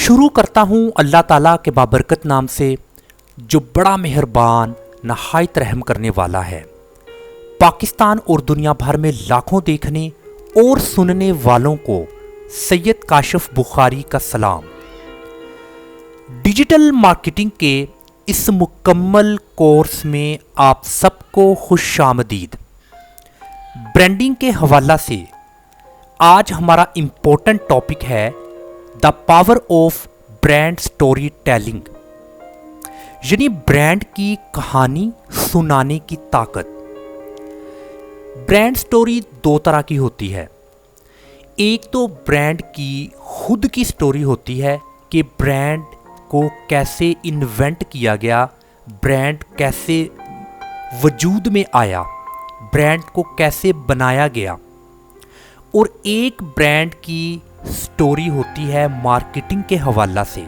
शुरू करता हूँ अल्लाह ताला के बाबरकत नाम से, जो बड़ा मेहरबान नहायत रहम करने वाला है। पाकिस्तान और दुनिया भर में लाखों देखने और सुनने वालों को सैयद काशिफ बुखारी का सलाम। डिजिटल मार्केटिंग के इस मुकम्मल कोर्स में आप सबको खुशामदीद। ब्रांडिंग के हवाला से आज हमारा इम्पोर्टेंट टॉपिक है the power of brand story telling, यानी ब्रांड की कहानी सुनाने की ताकत। ब्रांड स्टोरी दो तरह की होती है। एक तो ब्रांड की खुद की स्टोरी होती है कि ब्रांड को कैसे इन्वेंट किया गया, ब्रांड कैसे वजूद में आया, ब्रांड को कैसे बनाया गया। और एक ब्रांड की स्टोरी होती है मार्केटिंग के हवाला से,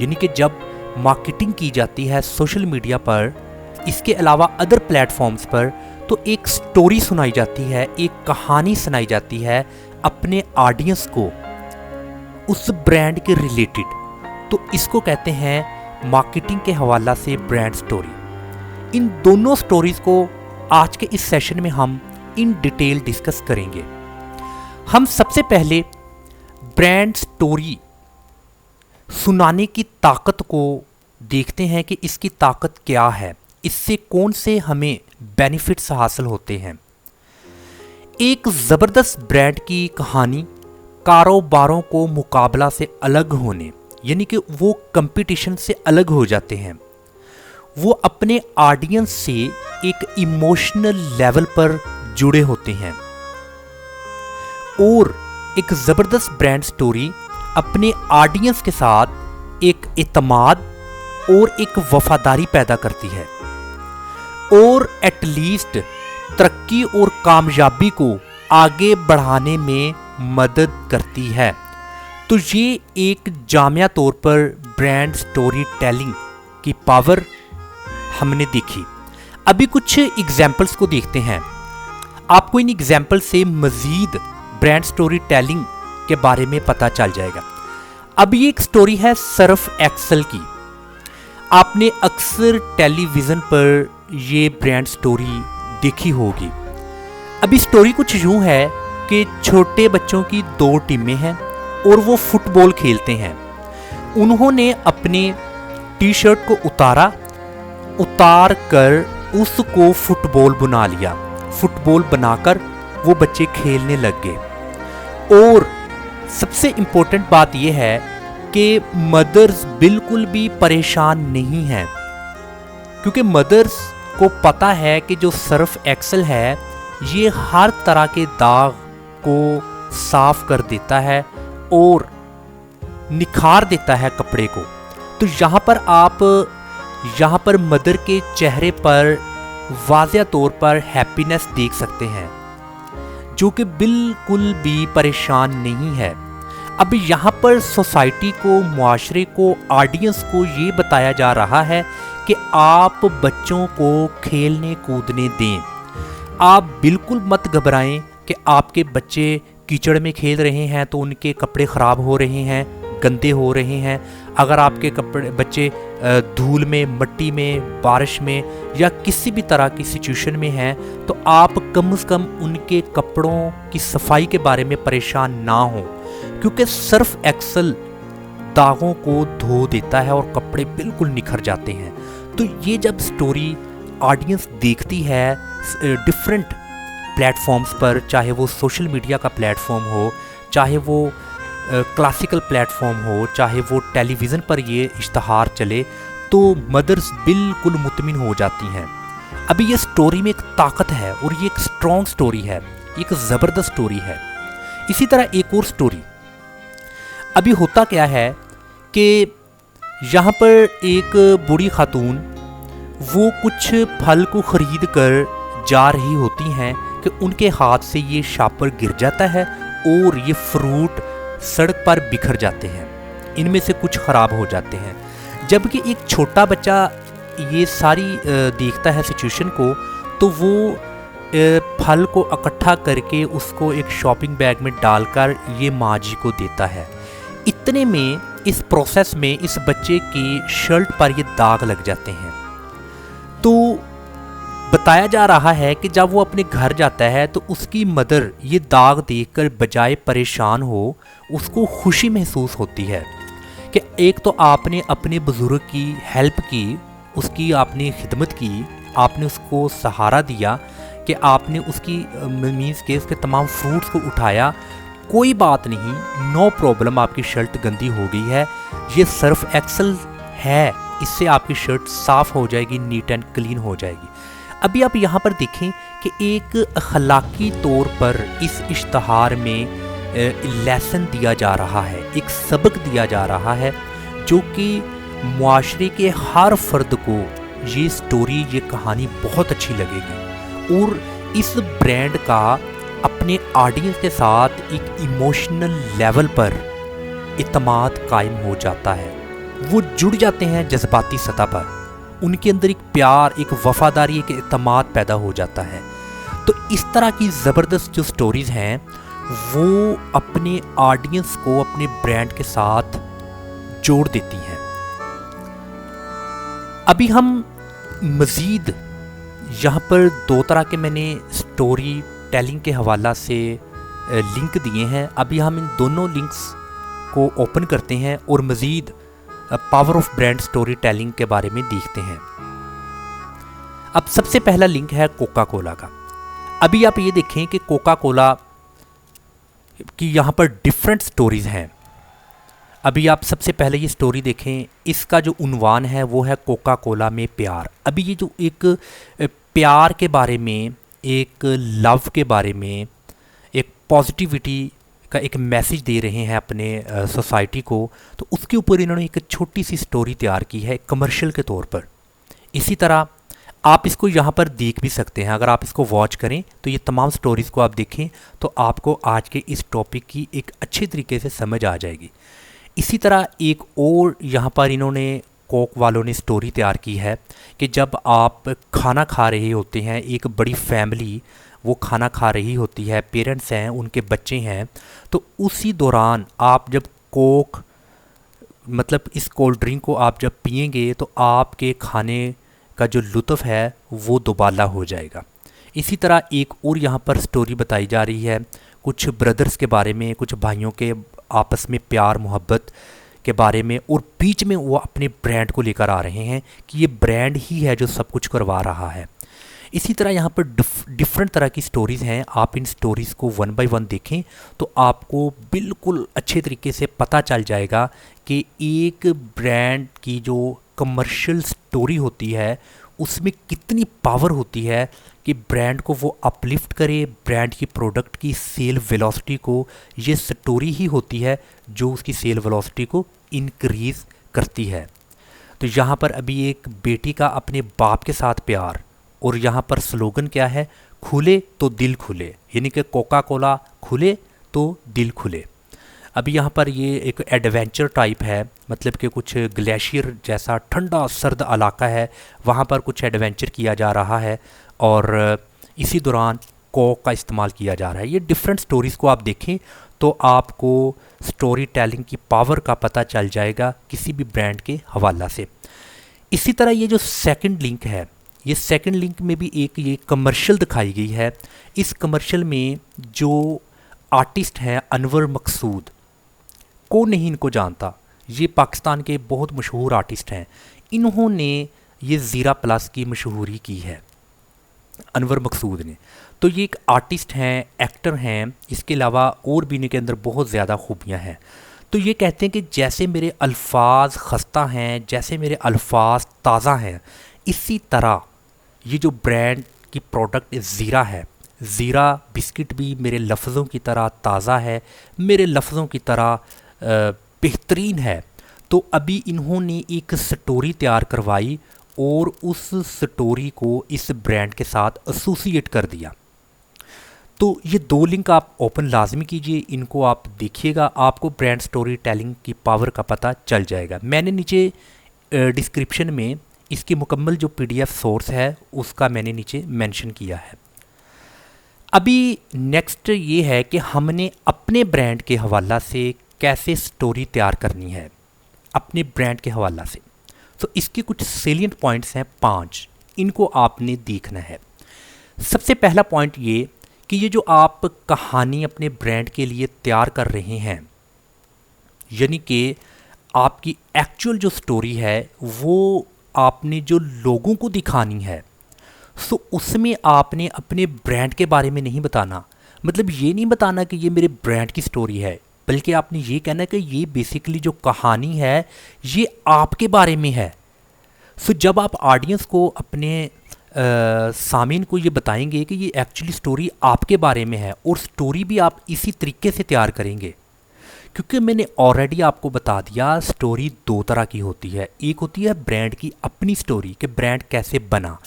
यानी कि जब मार्केटिंग की जाती है सोशल मीडिया पर, इसके अलावा अदर प्लेटफॉर्म्स पर, तो एक स्टोरी सुनाई जाती है, एक कहानी सुनाई जाती है अपने ऑडियंस को उस ब्रांड के रिलेटेड। तो इसको कहते हैं मार्केटिंग के हवाला से ब्रांड स्टोरी। इन दोनों स्टोरीज को आज के इस सेशन में हम इन डिटेल डिस्कस करेंगे। हम सबसे पहले ब्रांड स्टोरी सुनाने की ताकत को देखते हैं कि इसकी ताकत क्या है, इससे कौन से हमें बेनिफिट्स हासिल होते हैं। एक ज़बरदस्त ब्रांड की कहानी कारोबारों को मुकाबला से अलग होने, यानी कि वो कंपटीशन से अलग हो जाते हैं। वो अपने ऑडियंस से एक इमोशनल लेवल पर जुड़े होते हैं और एक ज़बरदस्त ब्रांड स्टोरी अपने ऑडियंस के साथ एक एतमाद और एक वफादारी पैदा करती है और एटलीस्ट तरक्की और कामयाबी को आगे बढ़ाने में मदद करती है। तो ये एक जामिया तौर पर ब्रांड स्टोरी टेलिंग की पावर हमने देखी। अभी कुछ एग्जाम्पल्स को देखते हैं। आपको इन एग्जाम्पल से मज़ीद ब्रांड स्टोरी टेलिंग के बारे में पता चल जाएगा। अब ये एक स्टोरी है सर्फ एक्सेल की। आपने अक्सर टेलीविज़न पर ये ब्रांड स्टोरी देखी होगी। अभी स्टोरी कुछ यूँ है कि छोटे बच्चों की दो टीमें हैं और वो फुटबॉल खेलते हैं। उन्होंने अपने टी शर्ट को उतार कर उसको फुटबॉल बना लिया। फुटबॉल बनाकर वो बच्चे खेलने लग गए। और सबसे इम्पोर्टेंट बात यह है कि मदर्स बिल्कुल भी परेशान नहीं हैं, क्योंकि मदर्स को पता है कि जो सर्फ एक्सेल है ये हर तरह के दाग को साफ कर देता है और निखार देता है कपड़े को। तो यहाँ पर मदर के चेहरे पर वाज़िया तौर पर हैप्पीनेस देख सकते हैं, जो कि बिल्कुल भी परेशान नहीं है। अब यहाँ पर सोसाइटी को, मुआशरे को, ऑडियंस को ये बताया जा रहा है कि आप बच्चों को खेलने कूदने दें। आप बिल्कुल मत घबराएं कि आपके बच्चे कीचड़ में खेल रहे हैं तो उनके कपड़े ख़राब हो रहे हैं, गंदे हो रहे हैं। अगर आपके बच्चे धूल में, मट्टी में, बारिश में या किसी भी तरह की सिचुएशन में हैं, तो आप कम से कम उनके कपड़ों की सफाई के बारे में परेशान ना हो, क्योंकि सर्फ एक्सेल दागों को धो देता है और कपड़े बिल्कुल निखर जाते हैं। तो ये जब स्टोरी ऑडियंस देखती है डिफरेंट प्लेटफॉर्म्स पर, चाहे वो सोशल मीडिया का प्लेटफॉर्म हो, चाहे वो क्लासिकल प्लेटफॉर्म हो, चाहे वो टेलीविज़न पर ये इश्तहार चले, तो मदर्स बिल्कुल मुतमिन हो जाती हैं। अभी ये स्टोरी में एक ताकत है और ये एक स्ट्रॉन्ग स्टोरी है, एक ज़बरदस्त स्टोरी है। इसी तरह एक और स्टोरी। अभी होता क्या है कि यहाँ पर एक बूढ़ी खातून वो कुछ फल को ख़रीद कर जा रही होती हैं कि उनके हाथ से ये शापर गिर जाता है और ये फ्रूट सड़क पर बिखर जाते हैं। इनमें से कुछ ख़राब हो जाते हैं। जबकि एक छोटा बच्चा ये सारी देखता है सिचुएशन को, तो वो फल को इकट्ठा करके उसको एक शॉपिंग बैग में डालकर ये माँ जी को देता है। इतने में इस प्रोसेस में इस बच्चे की शर्ट पर ये दाग लग जाते हैं। तो बताया जा रहा है कि जब वो अपने घर जाता है तो उसकी मदर ये दाग देखकर बजाय परेशान हो उसको खुशी महसूस होती है कि एक तो आपने अपने बुज़ुर्ग की हेल्प की, उसकी आपने खिदमत की, आपने उसको सहारा दिया, कि आपने उसकी मीन्स के उसके तमाम फ्रूट्स को उठाया, कोई बात नहीं, नो प्रॉब्लम, आपकी शर्ट गंदी हो गई है, ये सर्फ एक्सल है, इससे आपकी शर्ट साफ़ हो जाएगी, नीट एंड क्लीन हो जाएगी। अभी आप यहाँ पर देखें कि एक अखलाकी तौर पर इस इश्तहार में लेसन दिया जा रहा है, एक सबक दिया जा रहा है जो कि मुआशरे के हर फर्द को ये स्टोरी, ये कहानी बहुत अच्छी लगेगी और इस ब्रांड का अपने ऑडियंस के साथ एक इमोशनल लेवल पर इत्मीनान कायम हो जाता है। वो जुड़ जाते हैं जज्बाती सतह पर, उनके अंदर एक प्यार, एक वफादारी, एक इत्मीनान पैदा हो जाता है। तो इस तरह की ज़बरदस्त जो स्टोरीज़ हैं वो अपने ऑडियंस को अपने ब्रांड के साथ जोड़ देती हैं। अभी हम मज़ीद यहाँ पर दो तरह के मैंने स्टोरी टेलिंग के हवाला से लिंक दिए हैं। अभी हम इन दोनों लिंक्स को ओपन करते हैं और मज़ीद power of brand story telling के बारे में देखते हैं। अब सबसे पहला लिंक है कोका कोला का। अभी आप ये देखें कि कोका कोला की यहाँ पर डिफरेंट स्टोरीज़ हैं। अभी आप सबसे पहले ये स्टोरी देखें, इसका जो उन्वान है वो है कोका कोला में प्यार। अभी ये जो एक प्यार के बारे में, एक लव के बारे में, एक पॉजिटिविटी का एक मैसेज दे रहे हैं अपने सोसाइटी को, तो उसके ऊपर इन्होंने एक छोटी सी स्टोरी तैयार की है कमर्शियल के तौर पर। इसी तरह आप इसको यहाँ पर देख भी सकते हैं। अगर आप इसको वॉच करें तो ये तमाम स्टोरीज़ को आप देखें तो आपको आज के इस टॉपिक की एक अच्छे तरीके से समझ आ जाएगी। इसी तरह एक और यहाँ पर इन्होंने कोक वालों ने स्टोरी तैयार की है कि जब आप खाना खा रहे होते हैं, एक बड़ी फैमिली वो खाना खा रही होती है, पेरेंट्स हैं, उनके बच्चे हैं, तो उसी दौरान आप जब कोक मतलब इस कोल्ड ड्रिंक को आप जब पिएंगे तो आपके खाने का जो लुत्फ़ है वो दोबाला हो जाएगा। इसी तरह एक और यहाँ पर स्टोरी बताई जा रही है कुछ ब्रदर्स के बारे में, कुछ भाइयों के आपस में प्यार मोहब्बत के बारे में, और बीच में वो अपने ब्रांड को लेकर आ रहे हैं कि ये ब्रांड ही है जो सब कुछ करवा रहा है। इसी तरह यहाँ पर डिफरेंट तरह की स्टोरीज़ हैं। आप इन स्टोरीज़ को वन बाय वन देखें तो आपको बिल्कुल अच्छे तरीके से पता चल जाएगा कि एक ब्रांड की जो कमर्शियल स्टोरी होती है उसमें कितनी पावर होती है कि ब्रांड को वो अपलिफ्ट करे, ब्रांड की प्रोडक्ट की सेल वेलोसिटी को, ये स्टोरी ही होती है जो उसकी सेल वेलोसिटी को इंक्रीज़ करती है। तो यहाँ पर अभी एक बेटी का अपने बाप के साथ प्यार, और यहाँ पर स्लोगन क्या है, खुले तो दिल खुले, यानी कि कोका कोला खुले तो दिल खुले। अभी यहाँ पर ये एक एडवेंचर टाइप है, मतलब कि कुछ ग्लेशियर जैसा ठंडा सर्द इलाका है, वहाँ पर कुछ एडवेंचर किया जा रहा है और इसी दौरान कोक का इस्तेमाल किया जा रहा है। ये डिफरेंट स्टोरीज़ को आप देखें तो आपको स्टोरी टेलिंग की पावर का पता चल जाएगा किसी भी ब्रांड के हवाला से। इसी तरह ये जो सेकंड लिंक है, ये सेकंड लिंक में भी एक ये कमर्शियल दिखाई गई है। इस कमर्शियल में जो आर्टिस्ट हैं अनवर मकसूद, कौन नहीं इनको जानता, ये पाकिस्तान के बहुत मशहूर आर्टिस्ट हैं। इन्होंने ये ज़ीरा प्लस की मशहूरी की है, अनवर मकसूद ने। तो ये एक आर्टिस्ट हैं, एक्टर हैं, इसके अलावा और भी इनके अंदर बहुत ज़्यादा खूबियाँ हैं। तो ये कहते हैं कि जैसे मेरे अल्फाज खस्ता हैं, जैसे मेरे अल्फाज ताज़ा हैं, इसी तरह ये जो ब्रांड की प्रोडक्ट ज़ीरा है, ज़ीरा बिस्किट भी मेरे लफ्ज़ों की तरह ताज़ा है, मेरे लफ्ज़ों की तरह बेहतरीन है। तो अभी इन्होंने एक स्टोरी तैयार करवाई और उस स्टोरी को इस ब्रांड के साथ एसोसिएट कर दिया। तो ये दो लिंक आप ओपन लाजमी कीजिए, इनको आप देखिएगा, आपको ब्रांड स्टोरी टेलिंग की पावर का पता चल जाएगा। मैंने नीचे डिस्क्रिप्शन में इसकी मुकम्मल जो PDF सोर्स है उसका मैंने नीचे मेंशन किया है। अभी नेक्स्ट ये है कि हमने अपने ब्रांड के हवाला से कैसे स्टोरी तैयार करनी है। अपने ब्रांड के हवाला से। तो इसके कुछ सेलिएंट पॉइंट्स हैं 5, इनको आपने देखना है। सबसे पहला पॉइंट ये कि ये जो आप कहानी अपने ब्रांड के लिए तैयार कर रहे हैं, यानी कि आपकी एक्चुअल जो स्टोरी है वो आपने जो लोगों को दिखानी है, सो उसमें आपने अपने ब्रांड के बारे में नहीं बताना। मतलब ये नहीं बताना कि ये मेरे ब्रांड की स्टोरी है, बल्कि आपने ये कहना कि ये बेसिकली जो कहानी है ये आपके बारे में है। सो जब आप ऑडियंस को, अपने सामीन को ये बताएंगे कि ये एक्चुअली स्टोरी आपके बारे में है, और स्टोरी भी आप इसी तरीके से तैयार करेंगे, क्योंकि मैंने ऑलरेडी आपको बता दिया स्टोरी 2 तरह की होती है। एक होती है ब्रांड की अपनी स्टोरी कि ब्रांड कैसे बना,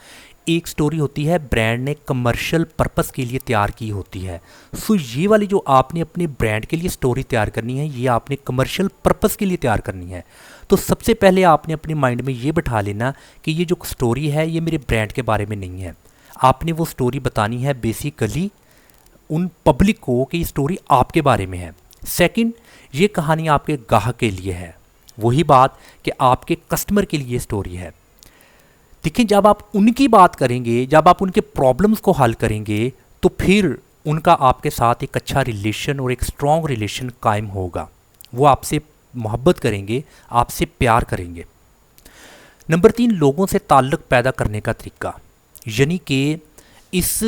एक स्टोरी होती है ब्रांड ने कमर्शियल पर्पस के लिए तैयार की होती है। सो ये वाली जो आपने अपने ब्रांड के लिए स्टोरी तैयार करनी है, ये आपने कमर्शियल पर्पस के लिए तैयार करनी है। तो सबसे पहले आपने अपने माइंड में ये बैठा लेना कि ये जो स्टोरी है ये मेरे ब्रांड के बारे में नहीं है। आपने वो स्टोरी बतानी है बेसिकली उन पब्लिक को कि ये स्टोरी आपके बारे में है। सेकंड, ये कहानी आपके ग्राहक के लिए है, वही बात कि आपके कस्टमर के लिए स्टोरी है। देखिए, जब आप उनकी बात करेंगे, जब आप उनके प्रॉब्लम्स को हल करेंगे, तो फिर उनका आपके साथ एक अच्छा रिलेशन और एक स्ट्रॉन्ग रिलेशन कायम होगा। वो आपसे मोहब्बत करेंगे, आपसे प्यार करेंगे। नंबर 3, लोगों से ताल्लुक़ पैदा करने का तरीका, यानी कि इस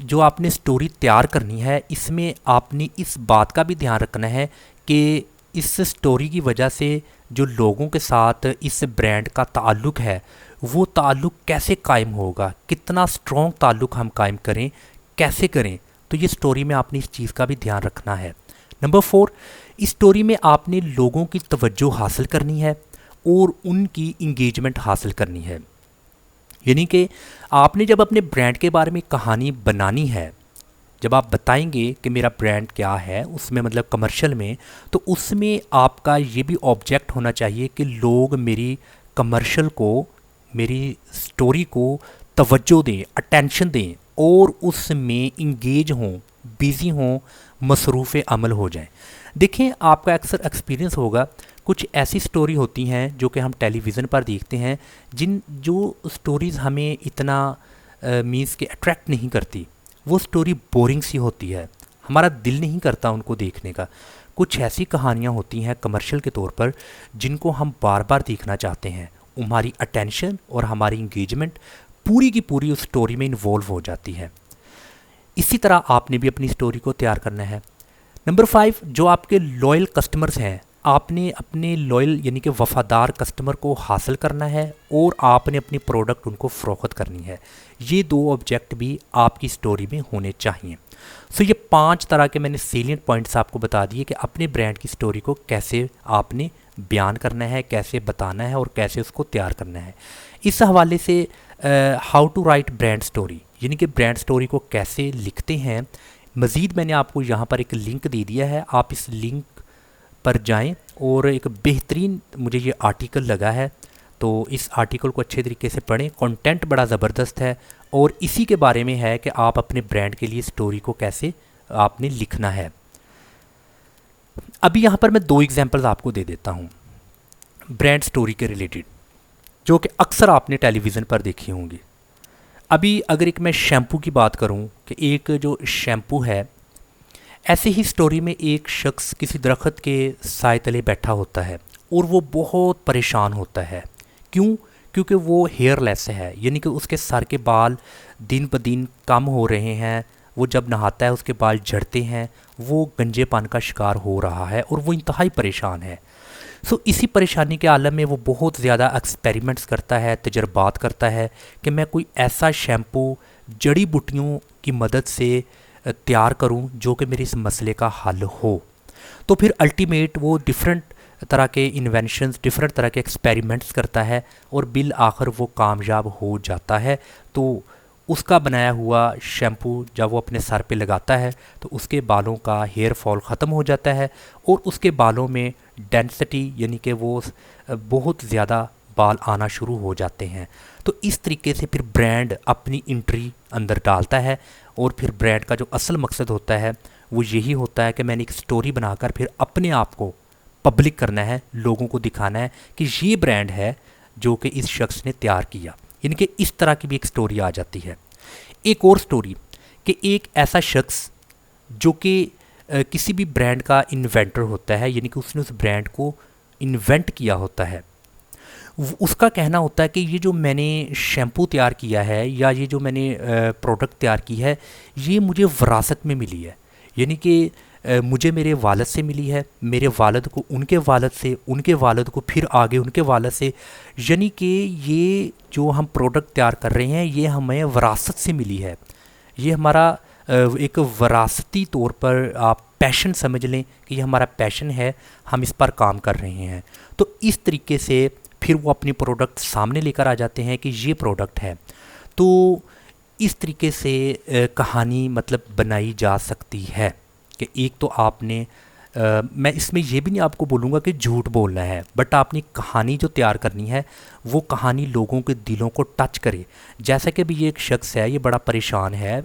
जो आपने स्टोरी तैयार करनी है, इसमें आपने इस बात का भी ध्यान रखना है कि इस स्टोरी की वजह से जो लोगों के साथ इस ब्रांड का ताल्लुक़ है वो ताल्लुक़ कैसे कायम होगा, कितना स्ट्रॉन्ग ताल्लुक़ हम कायम करें, कैसे करें। तो ये स्टोरी में आपने इस चीज़ का भी ध्यान रखना है। नंबर 4, इस स्टोरी में आपने लोगों की तवज्जो हासिल करनी है और उनकी इंगेजमेंट हासिल करनी है। यानी कि आपने जब अपने ब्रांड के बारे में कहानी बनानी है, जब आप बताएंगे कि मेरा ब्रांड क्या है, उसमें मतलब कमर्शियल में, तो उसमें आपका ये भी ऑब्जेक्ट होना चाहिए कि लोग मेरी कमर्शियल को, मेरी स्टोरी को तवज्जो दें, अटेंशन दें और उसमें इंगेज हों, बिज़ी हों, मसरूफ़ अमल हो जाएं। देखें, आपका अक्सर एक्सपीरियंस होगा, कुछ ऐसी स्टोरी होती हैं जो कि हम टेलीविज़न पर देखते हैं, जो स्टोरीज़ हमें इतना मीन्स के अट्रैक्ट नहीं करती। वो स्टोरी बोरिंग सी होती है, हमारा दिल नहीं करता उनको देखने का। कुछ ऐसी कहानियाँ होती हैं कमर्शियल के तौर पर जिनको हम बार बार देखना चाहते हैं, हमारी अटेंशन और हमारी इंगेजमेंट पूरी की पूरी उस स्टोरी में इन्वॉल्व हो जाती है। इसी तरह आपने भी अपनी स्टोरी को तैयार करना है। नंबर 5, जो आपके लॉयल कस्टमर्स हैं, आपने अपने लॉयल यानी कि वफ़ादार कस्टमर को हासिल करना है और आपने अपनी प्रोडक्ट उनको फ़रोख्त करनी है। ये 2 ऑब्जेक्ट भी आपकी स्टोरी में होने चाहिए। सो ये 5 तरह के मैंने सेलिएंट पॉइंट्स आपको बता दिए कि अपने ब्रांड की स्टोरी को कैसे आपने बयान करना है, कैसे बताना है और कैसे उसको तैयार करना है। इस हवाले से how to write brand story, यानी कि ब्रांड स्टोरी को कैसे लिखते हैं, मज़ीद मैंने आपको यहाँ पर एक लिंक दे दिया है। आप इस लिंक पर जाएं और एक बेहतरीन मुझे ये आर्टिकल लगा है, तो इस आर्टिकल को अच्छे तरीके से पढ़ें। कंटेंट बड़ा ज़बरदस्त है और इसी के बारे में है कि आप अपने ब्रांड के लिए स्टोरी को कैसे आपने लिखना है। अभी यहाँ पर मैं 2 एग्जांपल्स आपको दे देता हूँ ब्रांड स्टोरी के रिलेटेड, जो कि अक्सर आपने टेलीविज़न पर देखी होंगी। अभी अगर एक मैं शैम्पू की बात करूँ कि एक जो शैम्पू है, ऐसे ही स्टोरी में एक शख्स किसी दरख्त के साए तले बैठा होता है और वो बहुत परेशान होता है। क्यों? क्योंकि वो हेयरलेस है, यानी कि उसके सर के बाल दिन ब दिन कम हो रहे हैं। वो जब नहाता है उसके बाल झड़ते हैं, वो गंजेपन का शिकार हो रहा है और वो इंतहाई परेशान है। सो इसी परेशानी के आलम में वो बहुत ज़्यादा एक्सपेरिमेंट्स करता है, तजर्बात करता है कि मैं कोई ऐसा शैम्पू जड़ी बूटियों की मदद से तैयार करूं जो कि मेरे इस मसले का हल हो। तो फिर अल्टीमेट वो डिफरेंट तरह के इन्वेंशंस, डिफरेंट तरह के एक्सपेरिमेंट्स करता है और बिल आखिर वो कामयाब हो जाता है। तो उसका बनाया हुआ शैम्पू जब वो अपने सर पे लगाता है तो उसके बालों का हेयर फॉल ख़त्म हो जाता है और उसके बालों में डेंसिटी यानी कि वो बहुत ज़्यादा बाल आना शुरू हो जाते हैं। तो इस तरीके से फिर ब्रांड अपनी एंट्री अंदर डालता है और फिर ब्रांड का जो असल मकसद होता है वो यही होता है कि मैंने एक स्टोरी बनाकर फिर अपने आप को पब्लिक करना है, लोगों को दिखाना है कि ये ब्रांड है जो कि इस शख्स ने तैयार किया। यानी कि इस तरह की भी एक स्टोरी आ जाती है। एक और स्टोरी कि एक ऐसा शख्स जो कि किसी भी ब्रांड का इन्वेंटर होता है, यानी कि उसने उस ब्रांड को इन्वेंट किया होता है, उसका कहना होता है कि ये जो मैंने शैम्पू तैयार किया है या ये जो मैंने प्रोडक्ट तैयार की है, ये मुझे विरासत में मिली है। यानी कि मुझे मेरे वालिद से मिली है, मेरे वालिद को उनके वालिद से, उनके वालिद को फिर आगे उनके वालिद से। यानी कि ये जो हम प्रोडक्ट तैयार कर रहे हैं ये हमें विरासत से मिली है। ये हमारा एक विरासती तौर पर आप पैशन समझ लें कि ये हमारा पैशन है, हम इस पर काम कर रहे हैं। तो इस तरीके से फिर वो अपनी प्रोडक्ट सामने लेकर आ जाते हैं कि ये प्रोडक्ट है। तो इस तरीके से कहानी मतलब बनाई जा सकती है कि एक तो आपने मैं इसमें ये भी नहीं आपको बोलूँगा कि झूठ बोलना है, बट आपने कहानी जो तैयार करनी है वो कहानी लोगों के दिलों को टच करे। जैसा कि अभी ये एक शख्स है, ये बड़ा परेशान है,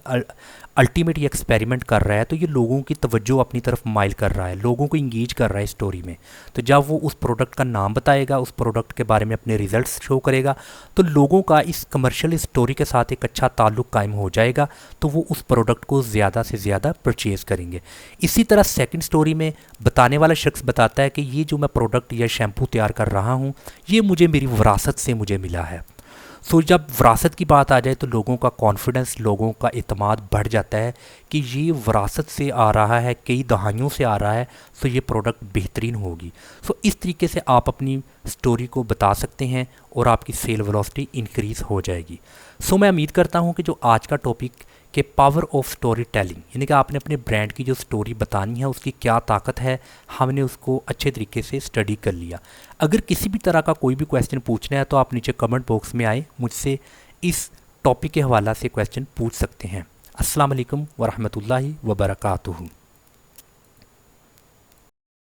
अल्टीमेट ये एक्सपेरिमेंट कर रहा है, तो ये लोगों की तवज्जो अपनी तरफ माइल कर रहा है, लोगों को इंगेज कर रहा है स्टोरी में। तो जब वो उस प्रोडक्ट का नाम बताएगा, उस प्रोडक्ट के बारे में अपने रिजल्ट्स शो करेगा, तो लोगों का इस कमर्शियल स्टोरी के साथ एक अच्छा ताल्लुक़ कायम हो जाएगा, तो वो उस प्रोडक्ट को ज़्यादा से ज़्यादा परचेज़ करेंगे। इसी तरह सेकंड स्टोरी में बताने वाला शख्स बताता है कि ये जो मैं प्रोडक्ट या शैम्पू तैयार कर रहा हूँ ये मुझे मेरी विरासत से मुझे मिला है। सो जब विरासत की बात आ जाए तो लोगों का कॉन्फिडेंस, लोगों का एतमाद बढ़ जाता है कि ये विरासत से आ रहा है, कई दहाइयों से आ रहा है, सो ये प्रोडक्ट बेहतरीन होगी। सो इस तरीके से आप अपनी स्टोरी को बता सकते हैं और आपकी सेल वेलोसिटी इंक्रीज़ हो जाएगी। सो मैं उम्मीद करता हूँ कि जो आज का टॉपिक कि पावर ऑफ स्टोरी टेलिंग, यानी कि आपने अपने ब्रांड की जो स्टोरी बतानी है उसकी क्या ताकत है, हमने उसको अच्छे तरीके से स्टडी कर लिया। अगर किसी भी तरह का कोई भी क्वेश्चन पूछना है तो आप नीचे कमेंट बॉक्स में आए, मुझसे इस टॉपिक के हवाला से क्वेश्चन पूछ सकते हैं। अस्सलाम वालेकुम वरहमतुल्लाहि वबरकातुहू।